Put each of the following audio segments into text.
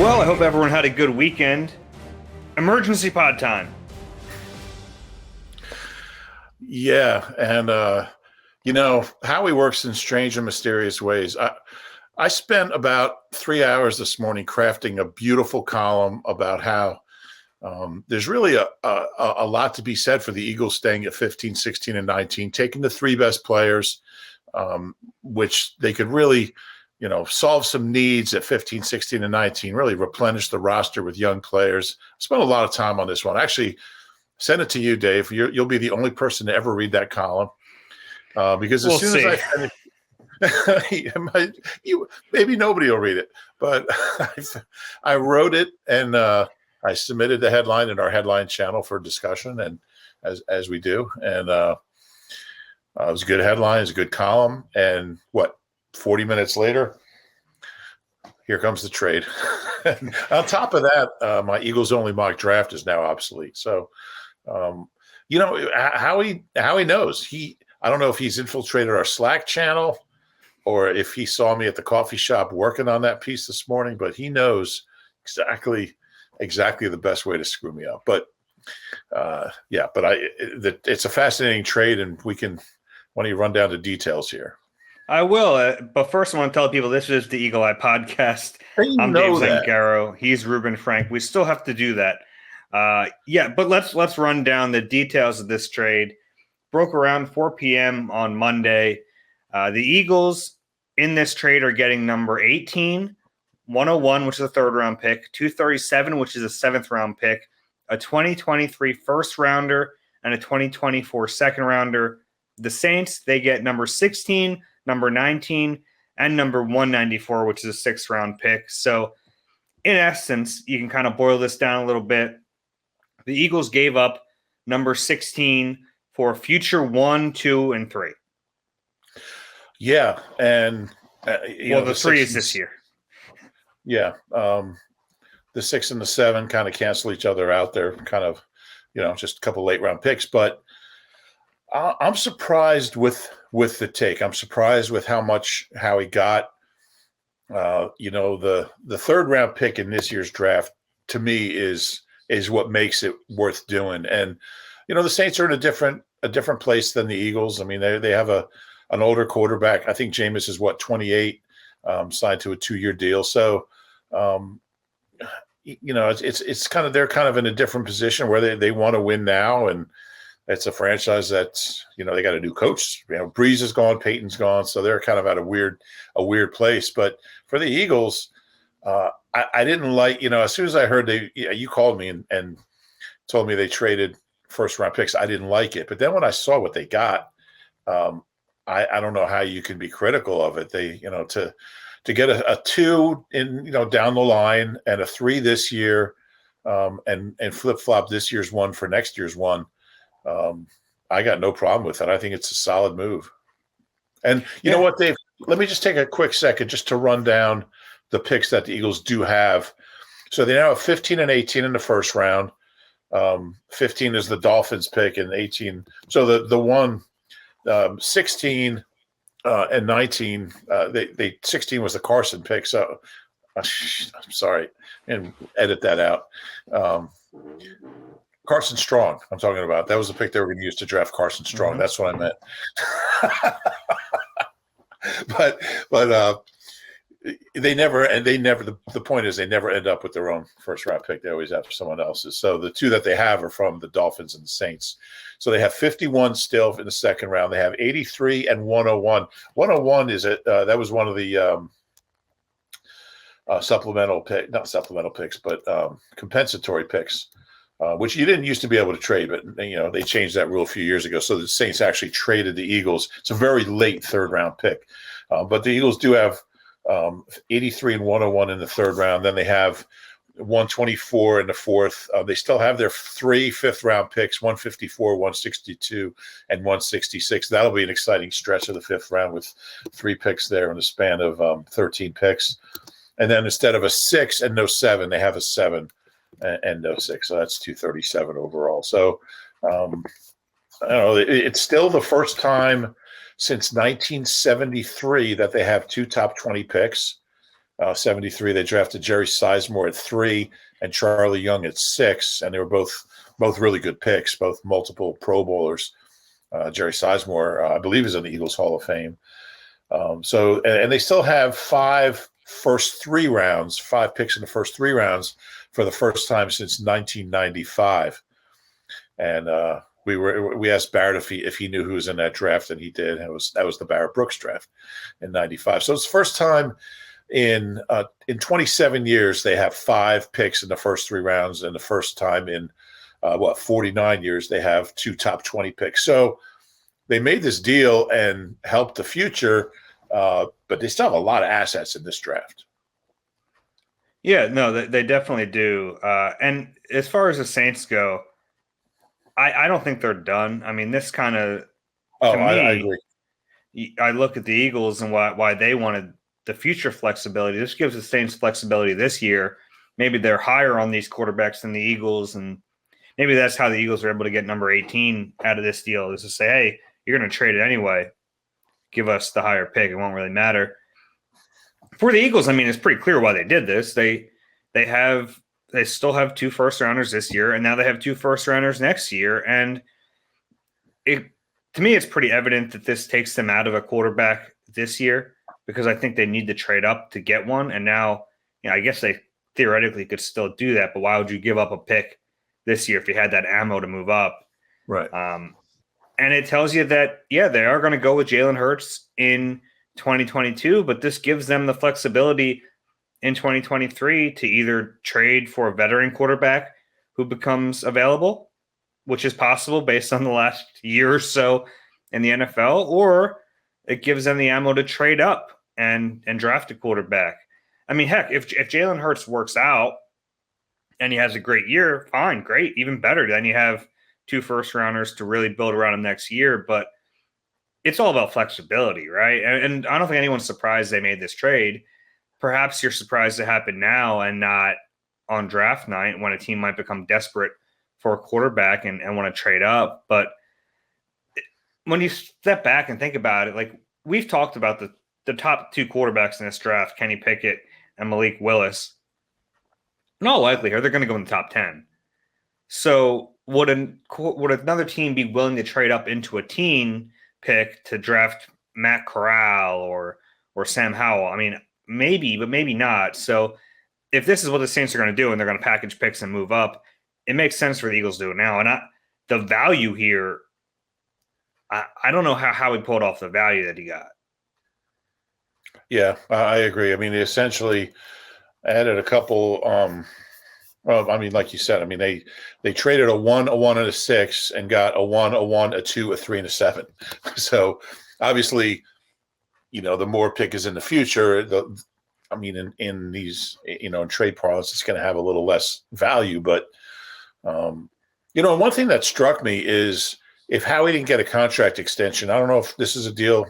Well, I hope everyone had a good weekend. Emergency pod time. Yeah, and Howie works in strange and mysterious ways. I spent about 3 hours this morning crafting a beautiful column about how there's really a lot to be said for the Eagles staying at 15, 16, and 19, taking the three best players, which they could really, solve some needs at 15, 16, and 19, really replenish the roster with young players. I spent a lot of time on this one. Actually, send it to you, Dave. You'll be the only person to ever read that column because as soon as I finish, maybe nobody will read it, but I wrote it and I submitted the headline in our headline channel for discussion, and as we do, and it was a good headline, it's a good column, and 40 minutes later, here comes the trade. On top of that, my Eagles only mock draft is now obsolete. So, how he knows. I don't know if he's infiltrated our Slack channel or if he saw me at the coffee shop working on that piece this morning, but he knows exactly the best way to screw me up. But it's a fascinating trade, and why don't you run down the details here? I will, but first I want to tell people this is the Eagle Eye Podcast. I'm Dave Zangaro. He's Reuben Frank. We still have to do that. But let's run down the details of this trade. Broke around 4 p.m. on Monday. The Eagles in this trade are getting number 18, 101, which is a third-round pick, 237, which is a seventh-round pick, a 2023 first-rounder, and a 2024 second-rounder. The Saints, they get number 16, number 19, and number 194, which is a sixth-round pick. So, in essence, you can kind of boil this down a little bit. The Eagles gave up number 16 for future 1, 2, and 3. Yeah, and the 3 is this year. Yeah, the 6 and the 7 kind of cancel each other out. They're kind of, just a couple late-round picks, but I'm surprised with the take. I'm surprised with how he got. The third round pick in this year's draft to me is what makes it worth doing. And the Saints are in a different place than the Eagles. I mean, they have an older quarterback. I think Jameis is 28, signed to a 2-year deal. So it's kind of, they're kind of in a different position where they want to win now, and it's a franchise that's, they got a new coach. Breeze is gone, Peyton's gone, so they're kind of at a weird place. But for the Eagles, I didn't like, as soon as I heard you called me and told me they traded first round picks, I didn't like it. But then when I saw what they got, I don't know how you can be critical of it. They, to get a 2 in, down the line, and a 3 this year, and flip flop this year's 1 for next year's 1. I got no problem with it. I think it's a solid move. And you know what, Dave? Let me just take a quick second just to run down the picks that the Eagles do have. So they now have 15 and 18 in the first round. 15 is the Dolphins pick, and 18. So the 16 and 19. They 16 was the Carson pick. So I'm sorry, and edit that out. Carson Strong, I'm talking about. That was the pick they were going to use to draft Carson Strong. Mm-hmm. That's what I meant. but the point is they never end up with their own first round pick. They always have someone else's. So the 2 that they have are from the Dolphins and the Saints. So they have 51 still in the second round. They have 83 and 101. 101 that was one of the compensatory picks. Which you didn't used to be able to trade, but they changed that rule a few years ago. So the Saints actually traded the Eagles. It's a very late third round pick, but the Eagles do have 83 and 101 in the third round. Then they have 124 in the fourth. They still have their 3 fifth-round picks: 154, 162, and 166. That'll be an exciting stretch of the fifth round with 3 picks there in the span of 13 picks. And then instead of a 6 and no 7, they have a 7. And no 6, so that's 237 overall. So, I don't know. It's still the first time since 1973 that they have 2 top 20 picks. 73, they drafted Jerry Sizemore at 3 and Charlie Young at 6, and they were both really good picks, both multiple Pro Bowlers. Jerry Sizemore, I believe, is in the Eagles Hall of Fame. And they still have 5 picks in the first 3 rounds for the first time since 1995. And we asked Barrett if he knew who was in that draft, and he did. And that was the Barrett Brooks draft in 95. So it's the first time in 27 years they have 5 picks in the first 3 rounds, and the first time in 49 years they have 2 top 20 picks. So they made this deal and helped the future, but they still have a lot of assets in this draft. Yeah, no, they definitely do. And as far as the Saints go, I don't think they're done. I mean, this kind of, I agree. I look at the Eagles and why they wanted the future flexibility. This gives the Saints flexibility this year. Maybe they're higher on these quarterbacks than the Eagles, and maybe that's how the Eagles are able to get number 18 out of this deal, is to say, hey, you're going to trade it anyway. Give us the higher pick. It won't really matter. For the Eagles, I mean, it's pretty clear why they did this. They still have 2 first-rounders this year, and now they have 2 first-rounders next year. And to me, it's pretty evident that this takes them out of a quarterback this year, because I think they need to trade up to get one. And now, I guess they theoretically could still do that, but why would you give up a pick this year if you had that ammo to move up? Right. And it tells you that, they are going to go with Jalen Hurts in 2022, but this gives them the flexibility in 2023 to either trade for a veteran quarterback who becomes available, which is possible based on the last year or so in the NFL, or it gives them the ammo to trade up and draft a quarterback. I mean, heck, if Jalen Hurts works out and he has a great year, fine, great, even better. Then you have 2 first-rounders to really build around him next year. But it's all about flexibility, right? And I don't think anyone's surprised they made this trade. Perhaps you're surprised it happened now and not on draft night, when a team might become desperate for a quarterback and want to trade up. But when you step back and think about it, like, we've talked about the top 2 quarterbacks in this draft, Kenny Pickett and Malik Willis. In all likelihood, they're going to go in the top 10. So would another team be willing to trade up into a teen pick to draft Matt Corral or Sam Howell? I mean, maybe, but maybe not. So if this is what the Saints are going to do and they're going to package picks and move up, it makes sense for the Eagles to do it now. And the value here, I don't know how he pulled off the value that he got. Yeah, I agree. I mean, they essentially added a couple. Well, I mean, like you said, I mean, they traded a 1, and a 6, and got a 1, a 2, a 3, and a 7. So obviously, the more pick is in the future, in these, in trade parlance, it's going to have a little less value. But, one thing that struck me is, if Howie didn't get a contract extension, I don't know if this is a deal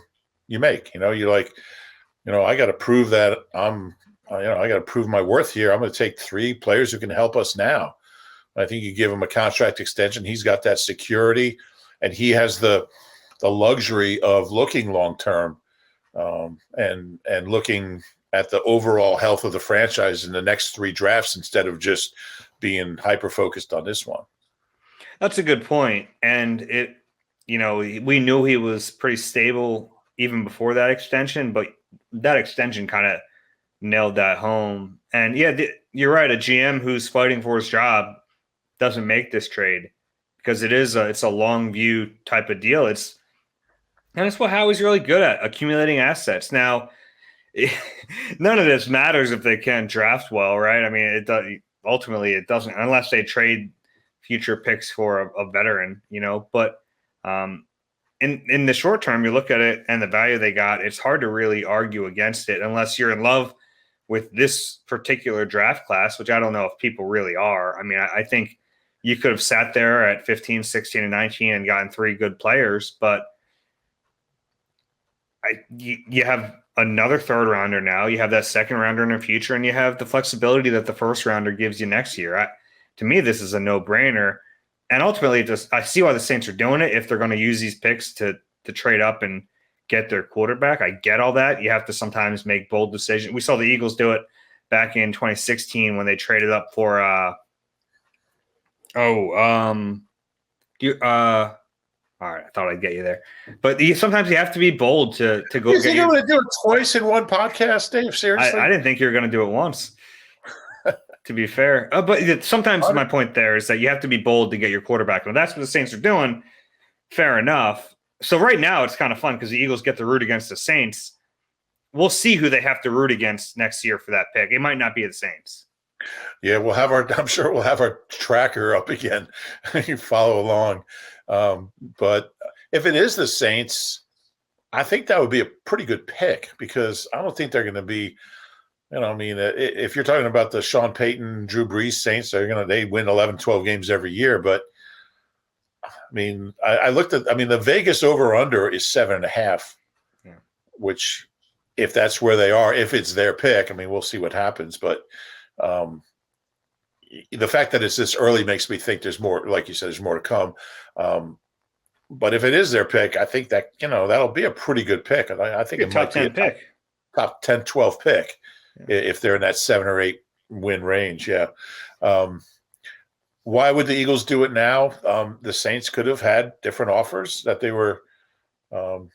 you make. You're like, I got to prove that I got to prove my worth here. I'm going to take 3 players who can help us now. I think you give him a contract extension. He's got that security, and he has the luxury of looking long term, and looking at the overall health of the franchise in the next 3 drafts instead of just being hyper focused on this one. That's a good point. And we knew he was pretty stable even before that extension, but that extension kind of nailed that home. And you're right. A GM who's fighting for his job doesn't make this trade, because it's a long view type of deal. It's what Howie's really good at, accumulating assets. Now, none of this matters if they can't draft well, right? I mean, ultimately it doesn't, unless they trade future picks for a veteran, But in the short term, you look at it and the value they got, it's hard to really argue against it unless you're in love with this particular draft class, which I don't know if people really are. I mean, I think you could have sat there at 15, 16, and 19 and gotten 3 good players, but you have another 3rd rounder now. You have that 2nd rounder in the future, and you have the flexibility that the 1st rounder gives you next year. To me, this is a no-brainer. And ultimately, I see why the Saints are doing it, if they're going to use these picks to trade up and get their quarterback. I get all that. You have to sometimes make bold decisions. We saw the Eagles do it back in 2016 when they traded up for all right, I thought I'd get you there. But sometimes you have to be bold to go. You think I'm going to do it twice in one podcast, Dave? Seriously? I didn't think you were going to do it once, to be fair. But sometimes my point there is that you have to be bold to get your quarterback. And that's what the Saints are doing. Fair enough. So right now it's kind of fun because the Eagles get to root against the Saints. We'll see who they have to root against next year for that pick. It might not be the Saints. Yeah, I'm sure we'll have our tracker up again. You follow along. But if it is the Saints, I think that would be a pretty good pick because I don't think they're going to be, if you're talking about the Sean Payton, Drew Brees Saints, they win 11, 12 games every year. But I looked at, the Vegas over under is 7.5, which if that's where they are, if it's their pick, we'll see what happens. But the fact that it's this early makes me think there's more, like you said, there's more to come. But if it is their pick, I think that, that'll be a pretty good pick. I think it might be a pick. Top 10, 12 pick if they're in that 7 or 8 win range. Yeah. Why would the Eagles do it now? The Saints could have had different offers that they were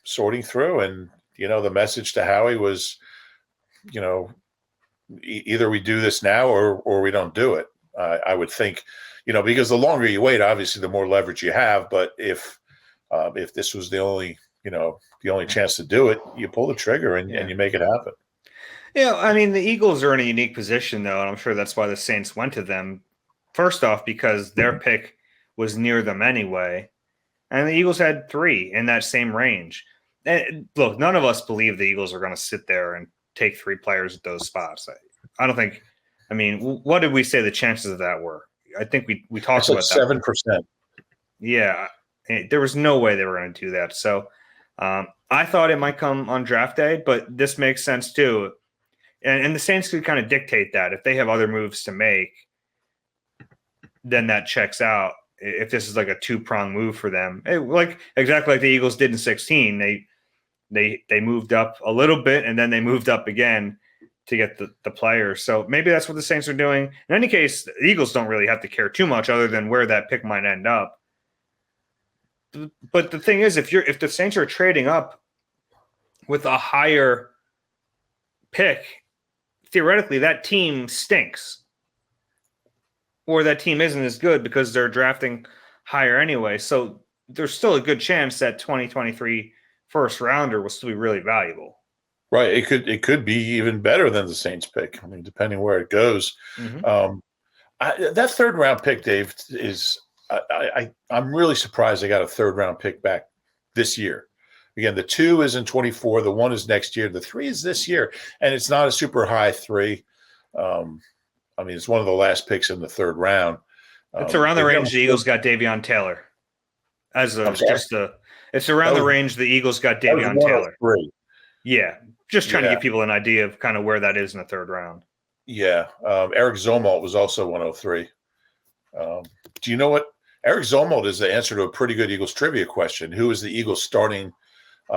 sorting through. And, the message to Howie was, either we do this now or we don't do it. I would think, because the longer you wait, obviously the more leverage you have. But if this was the only chance to do it, you pull the trigger and you make it happen. Yeah, the Eagles are in a unique position, though, and I'm sure that's why the Saints went to them. First off, because their pick was near them anyway, and the Eagles had 3 in that same range. And look, none of us believe the Eagles are going to sit there and take 3 players at those spots. I don't think. What did we say the chances of that were? I think we talked about that. 7%. Yeah, there was no way they were going to do that. So I thought it might come on draft day, but this makes sense too. And the Saints could kind of dictate that if they have other moves to make, then that checks out. If this is like a 2-prong move for them, exactly like the Eagles did in 2016, they moved up a little bit and then they moved up again to get the players. So maybe that's what the Saints are doing. In any case, the Eagles don't really have to care too much other than where that pick might end up. But the thing is, if the Saints are trading up with a higher pick, theoretically that team stinks. Or that team isn't as good because they're drafting higher anyway. So there's still a good chance that 2023 first rounder will still be really valuable. Right. It could be even better than the Saints pick. Depending where it goes. Mm-hmm. That 3rd round pick, Dave, is I'm really surprised they got a 3rd round pick back this year. Again, the 2 is in 24. The 1 is next year. The 3 is this year. And it's not a super high 3. It's one of the last picks in the 3rd round. It's around the range the Eagles got Davion Taylor. It's around the range the Eagles got Davion Taylor. Yeah, just trying to give people an idea of kind of where that is in the 3rd round. Yeah, Eric Zomalt was also 103. Do you know what? Eric Zomalt is the answer to a pretty good Eagles trivia question. Who is the Eagles starting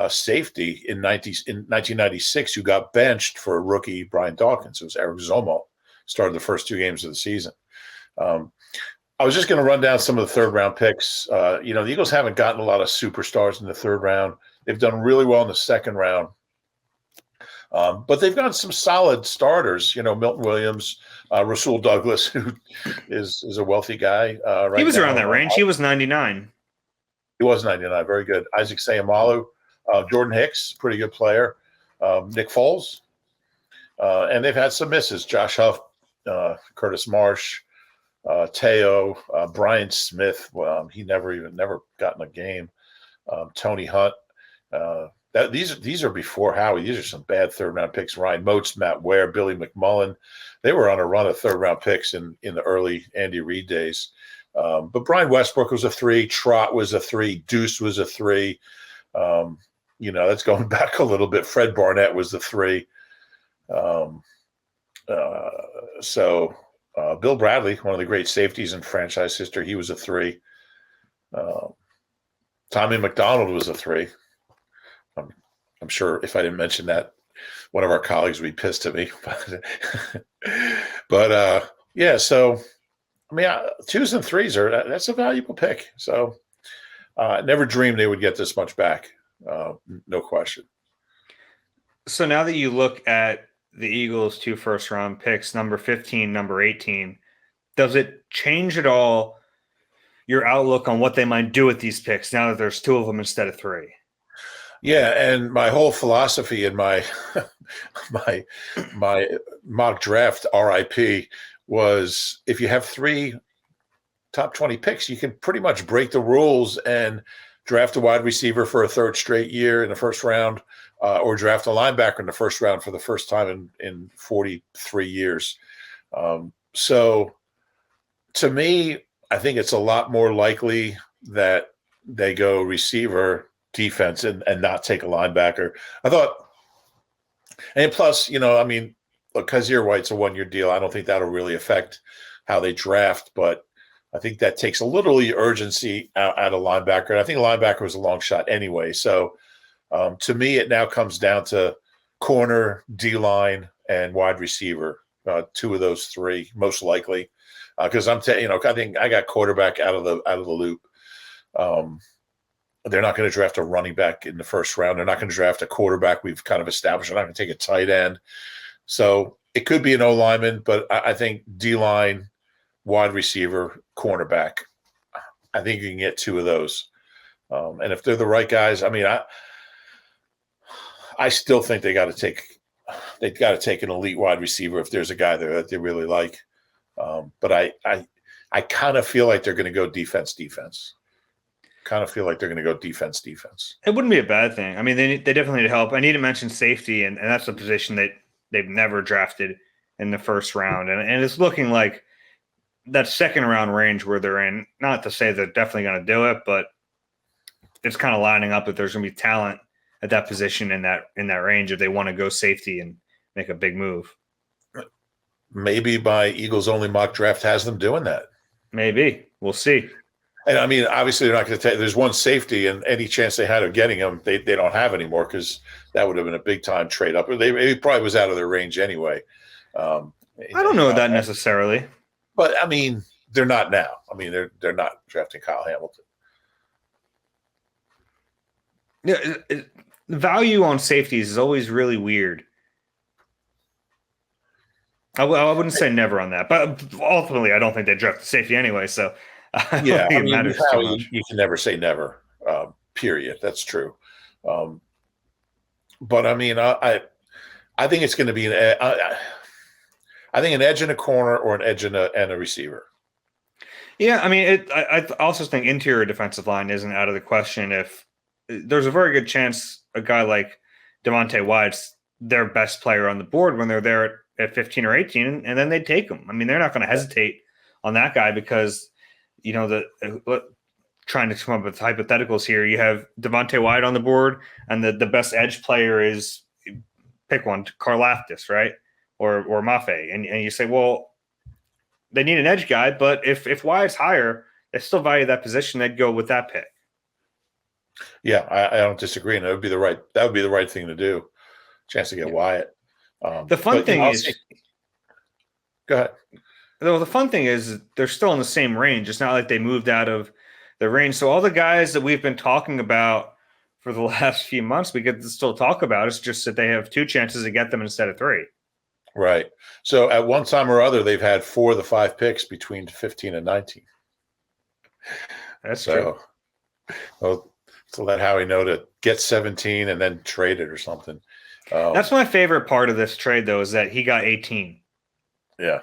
safety in 1996 who got benched for rookie Brian Dawkins? It was Eric Zomalt. Started the first 2 games of the season. I was just going to run down some of the 3rd round picks. The Eagles haven't gotten a lot of superstars in the 3rd round. They've done really well in the 2nd round. But they've got some solid starters, Milton Williams, Rasul Douglas, who is a wealthy guy. He was around that range. He was 99. He was 99. Very good. Isaac Sayamalu, Jordan Hicks, pretty good player. Nick Foles. And they've had some misses. Josh Huff, Curtis Marsh, Teo, Brian Smith. He never got in a game. Tony Hunt. These are before Howie. These are some bad 3rd round picks. Ryan Moats, Matt Ware, Billy McMullen. They were on a run of 3rd round picks in the early Andy Reid days. But Brian Westbrook was a 3. Trott was a 3. Deuce was a 3. That's going back a little bit. Fred Barnett was the 3. Bill Bradley, one of the great safeties in franchise history, he was a 3. Tommy McDonald was a 3. I'm sure if I didn't mention that, one of our colleagues would be pissed at me. But yeah, so I mean, 2s and 3s that's a valuable pick. So I never dreamed they would get this much back. No question. So now that you look at the Eagles' 2 first-round picks, number 15, number 18, does it change at all your outlook on what they might do with these picks now that there's 2 of them instead of 3? Yeah, and my whole philosophy in my my mock draft RIP was if you have 3 top 20 picks, you can pretty much break the rules and draft a wide receiver for a 3rd straight year in the first round, or draft a linebacker in the first round for the first time in 43 years. So to me, I think it's a lot more likely that they go receiver, defense, and not take a linebacker. I thought, and plus, I mean, look, Kaiser White's a 1-year deal. I don't think that'll really affect how they draft, but I think that takes a little urgency out of linebacker. And I think linebacker was a long shot anyway. So to me, it now comes down to corner, D-line, and wide receiver. 2 of those 3, most likely, because I think I got quarterback out of the loop. They're not going to draft a running back in the first round. They're not going to draft a quarterback. We've kind of established they're not going to take a tight end. So it could be an O-lineman, but I think D-line, wide receiver, cornerback. I think you can get 2 of those. And if they're the right guys, I mean, I still think they got to take an elite wide receiver if there's a guy there that they really like. But I kind of feel like they're going to go defense. Kind of feel like they're going to go defense. It wouldn't be a bad thing. I mean, they definitely need help. I need to mention safety, and that's a position that they've never drafted in the first round. And it's looking like that second round range where they're in, not to say they're definitely going to do it, but it's kind of lining up that there's going to be talent at that position in that range if they want to go safety and make a big move. Maybe my Eagles only mock draft has them doing that. Maybe. We'll see. And I mean, obviously they're not going to take, there's one safety, and any chance they had of getting him, they don't have anymore, because that would have been a big time trade up. He probably was out of their range anyway. I don't know that necessarily. But I mean, they're not now. I mean, they're not drafting Kyle Hamilton. Yeah, the value on safeties is always really weird. I wouldn't say never on that, but ultimately, I don't think they draft the safety anyway. So yeah, I mean, you can never say never. Period. That's true. But I mean, I think it's going to be I think an edge in a corner or an edge and a receiver. Yeah, I mean, I also think interior defensive line isn't out of the question. If there's a very good chance a guy like Devontae Wyatt's their best player on the board when they're there at 15 or 18, and then they take him. I mean, they're not going to hesitate on that guy because, trying to come up with hypotheticals here, you have Devontae Wyatt on the board, and the best edge player is, pick one, Karlaftis, right? Or Mafe. And you say, well, they need an edge guy, but if Wyatt's higher, they still value that position, they'd go with that pick. Yeah, I don't disagree. And that would be the right thing to do. Chance to get Wyatt. The fun thing is, go ahead. Though the fun thing is they're still in the same range. It's not like they moved out of the range. So all the guys that we've been talking about for the last few months, we get to still talk about. It's just that they have 2 chances to get them instead of 3. Right. So at one time or other, they've had 4 of the 5 picks between 15 and 19. That's true. Well, to let Howie know to get 17 and then trade it or something. That's my favorite part of this trade, though, is that he got 18. Yeah.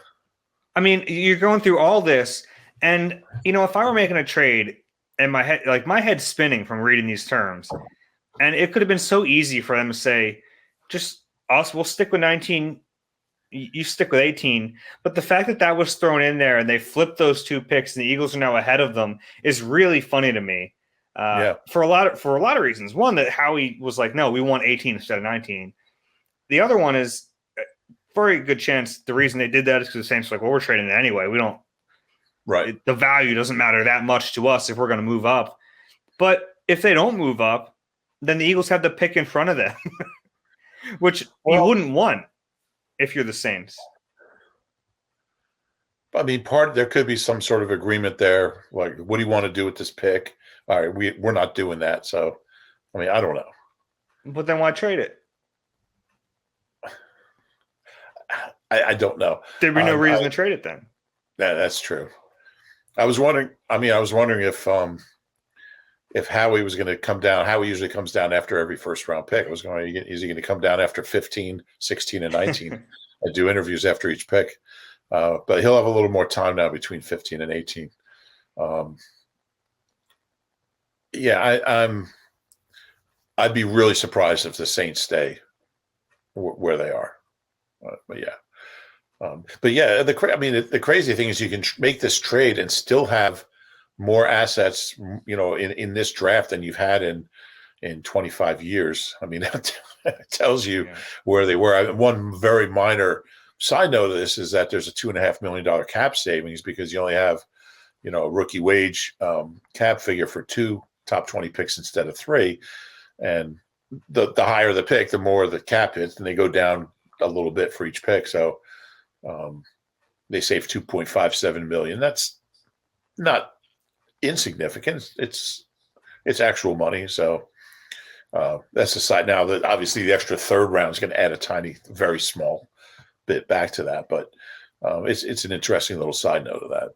I mean, you're going through all this, and if I were making a trade, and my head's spinning from reading these terms, and it could have been so easy for them to say, just us, we'll stick with 19, you stick with 18. But the fact that was thrown in there and they flipped those 2 picks, and the Eagles are now ahead of them is really funny to me. For a lot of reasons. One, that Howie was like, no, we want 18 instead of 19. The other one is very good chance the reason they did that is because the Saints were like, well, we're trading it anyway. We don't. Right. The value doesn't matter that much to us if we're going to move up. But if they don't move up, then the Eagles have the pick in front of them, which you wouldn't want if you're the Saints. I mean, there could be some sort of agreement there. Like, what do you want to do with this pick? All right, we're not doing that. So, I mean, I don't know. But then why trade it? I don't know. There'd be no reason to trade it then. That's true. I was wondering if Howie was going to come down. Howie usually comes down after every first round pick. Is he going to come down after 15, 16, and 19 and do interviews after each pick? But he'll have a little more time now between 15 and 18. I'd be really surprised if the Saints stay where they are. The crazy thing is you can make this trade and still have more assets, in this draft than you've had in 25 years. I mean, that tells you where they were. One very minor side note of this is that there's a $2.5 million cap savings because you only have, a rookie wage cap figure for 2 top 20 picks instead of 3. And the higher the pick, the more the cap hits, and they go down a little bit for each pick. So they save $2.57 million. That's not insignificant. It's actual money. So that's the side. Now that obviously the extra third round is going to add a tiny, very small bit back to that, but it's an interesting little side note of that.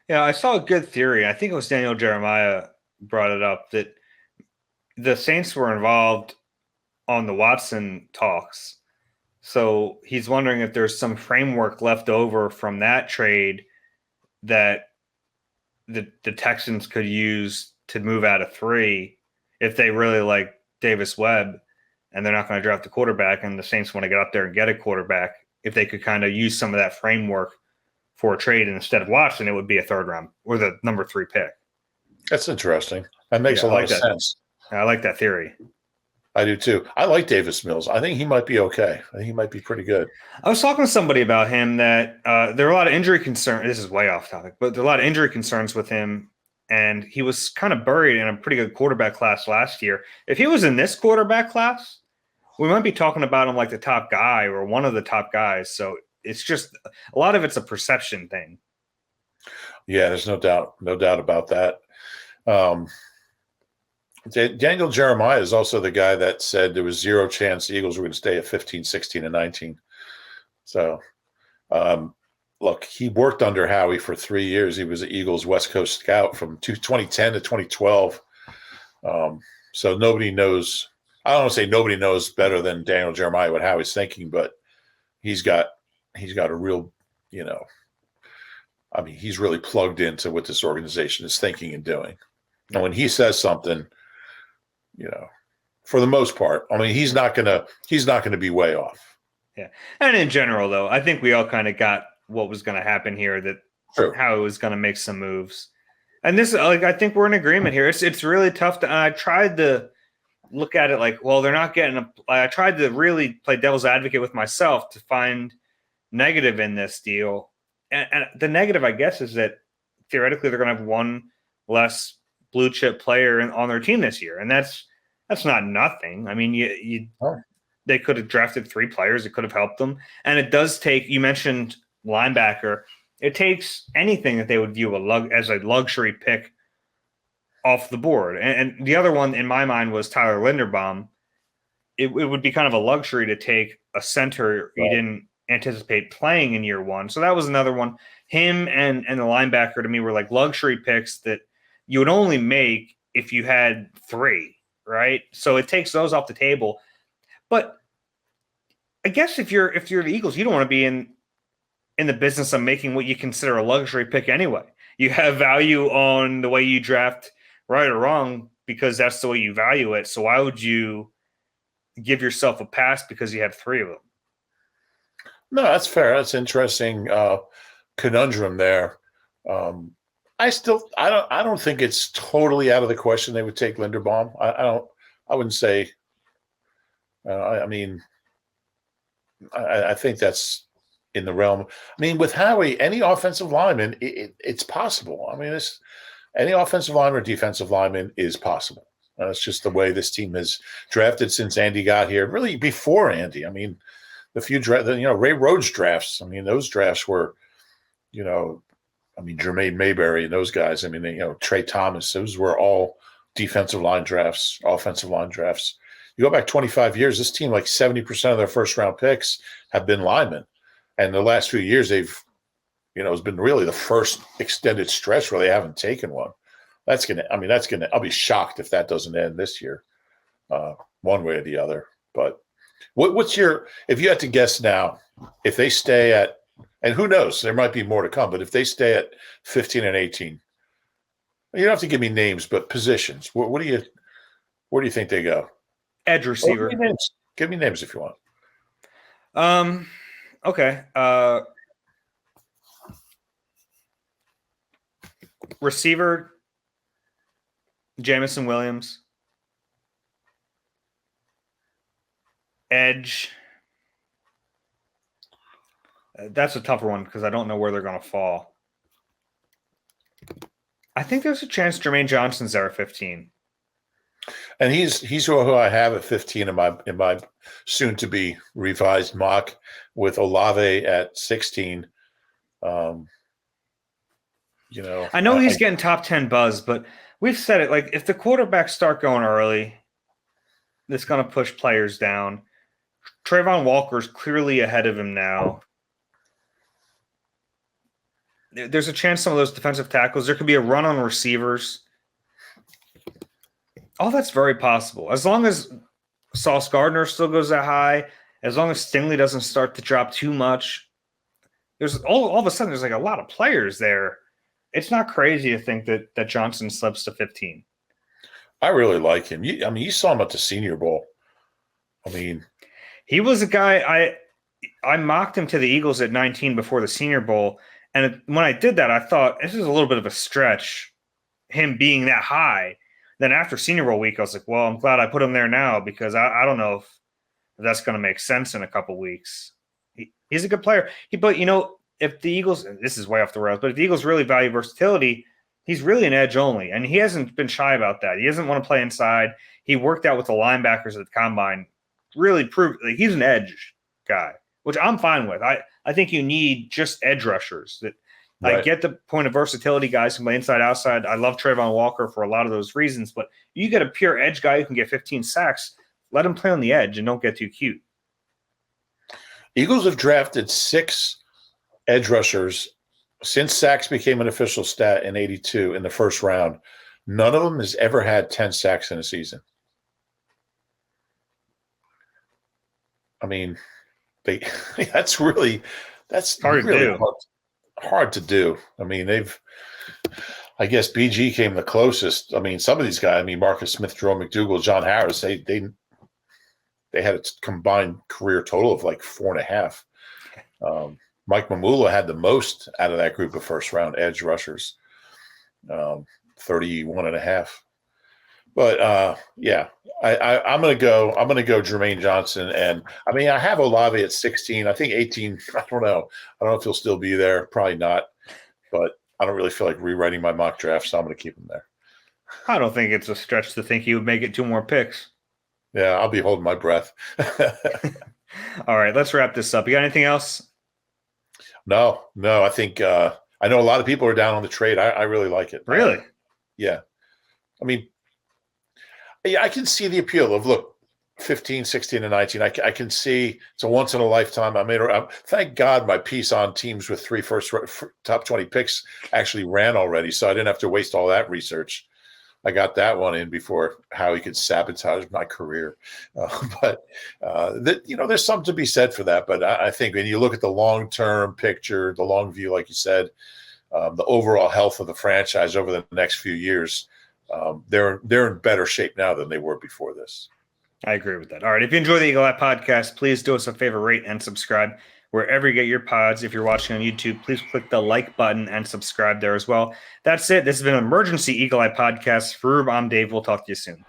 Yeah, I saw a good theory. I think it was Daniel Jeremiah brought it up that the Saints were involved on the Watson talks. So he's wondering if there's some framework left over from that trade that the Texans could use to move out of 3 if they really like Davis Webb and they're not going to draft the quarterback and the Saints want to get up there and get a quarterback. If they could kind of use some of that framework for a trade, and instead of Watson, it would be a third round or the number 3 pick. That's interesting. That makes a lot of sense. I like that theory. I do too. I like Davis Mills. I think he might be okay. I think he might be pretty good. I was talking to somebody about him that there are a lot of injury concerns. This is way off topic, but there are a lot of injury concerns with him. And he was kind of buried in a pretty good quarterback class last year. If he was in this quarterback class, we might be talking about him like the top guy or one of the top guys. So it's just a lot of it's a perception thing. Yeah, there's no doubt about that. Daniel Jeremiah is also the guy that said there was 0 chance the Eagles were going to stay at 15, 16, and 19. So, look, he worked under Howie for 3 years. He was the Eagles West Coast scout from 2010 to 2012. So nobody knows. I don't want to say nobody knows better than Daniel Jeremiah what Howie's thinking, but he's got a real, he's really plugged into what this organization is thinking and doing. And when he says something, for the most part, he's not gonna be way off. Yeah, and in general, though, I think we all kind of got what was going to happen here. That Howie was going to make some moves, and this, I think we're in agreement here. It's really tough to. I tried to look at it like, well, they're not getting I tried to really play devil's advocate with myself to find negative in this deal, and the negative, I guess, is that theoretically they're going to have one less blue chip player on their team this year, and that's not nothing. I mean, they could have drafted 3 players. It could have helped them, and it does take. You mentioned linebacker. It takes anything that they would view as a luxury pick off the board, and the other one in my mind was Tyler Linderbaum. It would be kind of a luxury to take a center you didn't anticipate playing in year 1. So that was another one. Him and the linebacker to me were like luxury picks that you would only make if you had 3, right? So it takes those off the table. But I guess if you're the Eagles, you don't want to be in the business of making what you consider a luxury pick anyway. You have value on the way you draft, right or wrong, because that's the way you value it. So why would you give yourself a pass because you have 3 of them? No, that's fair. That's interesting conundrum there. I don't think it's totally out of the question they would take Linderbaum. I wouldn't say. I think that's in the realm. With Howie, any offensive lineman, it's possible. Any offensive lineman or defensive lineman is possible. It's just the way this team has drafted since Andy got here. Really, before Andy, I mean, the few Ray Rhodes drafts. I mean, those drafts were, Jermaine Mayberry and those guys. I mean, Trey Thomas. Those were all defensive line drafts, offensive line drafts. You go back 25 years, this team, like 70% of their first round picks have been linemen. And the last few years, they've, it's been really the first extended stretch where they haven't taken one. I'll be shocked if that doesn't end this year, one way or the other. But if you had to guess now, if they stay at, and who knows, there might be more to come, but if they stay at 15 and 18, you don't have to give me names, but positions. Where do you think they go? Edge receiver. Give me names if you want. Okay. Receiver, Jamison Williams. Edge. That's a tougher one because I don't know where they're going to fall. I think there's a chance Jermaine Johnson's there at 15. And he's who I have at 15 in my soon to be revised mock, with Olave at 16. I know he's getting top 10 buzz, but we've said it, like, if the quarterbacks start going early, it's going to push players down. Trayvon Walker's clearly ahead of him now. There's a chance some of those defensive tackles, there could be a run on receivers. All that's very possible. As long as Sauce Gardner still goes that high, as long as Stingley doesn't start to drop too much, there's all of a sudden there's like a lot of players there. It's not crazy to think that Johnson slips to 15. I really like him. You saw him at the Senior Bowl. I mean, he was a guy I mocked him to the Eagles at 19 before the Senior Bowl, and when I did that, I thought this is a little bit of a stretch, him being that high. Then after Senior Bowl week, I was like, well, I'm glad I put him there now because I don't know if that's going to make sense in a couple weeks. He's a good player. But, if the Eagles, and this is way off the rails, but if the Eagles really value versatility, he's really an edge only. And he hasn't been shy about that. He doesn't want to play inside. He worked out with the linebackers at the combine, really proved like he's an edge guy, which I'm fine with. I think you need just edge rushers. That right. I get the point of versatility, guys who play inside, outside. I love Trayvon Walker for a lot of those reasons, but you get a pure edge guy who can get 15 sacks, let him play on the edge and don't get too cute. Eagles have drafted 6 edge rushers since sacks became an official stat in 82 in the first round. None of them has ever had 10 sacks in a season. I mean, that's hard really to hard to do. I mean, I guess BG came the closest. I mean, some of these guys, Marcus Smith, Jerome McDougal, John Harris, they had a combined career total of like 4.5. Mike Mamula had the most out of that group of first round edge rushers, 31.5. But I'm gonna go Jermaine Johnson, and I have Olave at 16. I think 18. I don't know if he'll still be there. Probably not. But I don't really feel like rewriting my mock draft, so I'm gonna keep him there. I don't think it's a stretch to think he would make it 2 more picks. Yeah, I'll be holding my breath. All right, let's wrap this up. You got anything else? No. I think I know a lot of people are down on the trade. I really like it. Really? Yeah. I can see the appeal of, look, 15, 16, and 19. I can see it's a once in a lifetime. Thank God my piece on teams with 3 top 20 picks actually ran already, so I didn't have to waste all that research. I got that one in before how he could sabotage my career. There's something to be said for that. But I think when you look at the long-term picture, the long view, like you said, the overall health of the franchise over the next few years, they're in better shape now than they were before this. I agree with that. All right. If you enjoy the Eagle Eye podcast, please do us a favor, rate and subscribe wherever you get your pods. If you're watching on YouTube, please click the like button and subscribe there as well. That's it. This has been an emergency Eagle Eye podcast. For Rube, I'm Dave. We'll talk to you soon.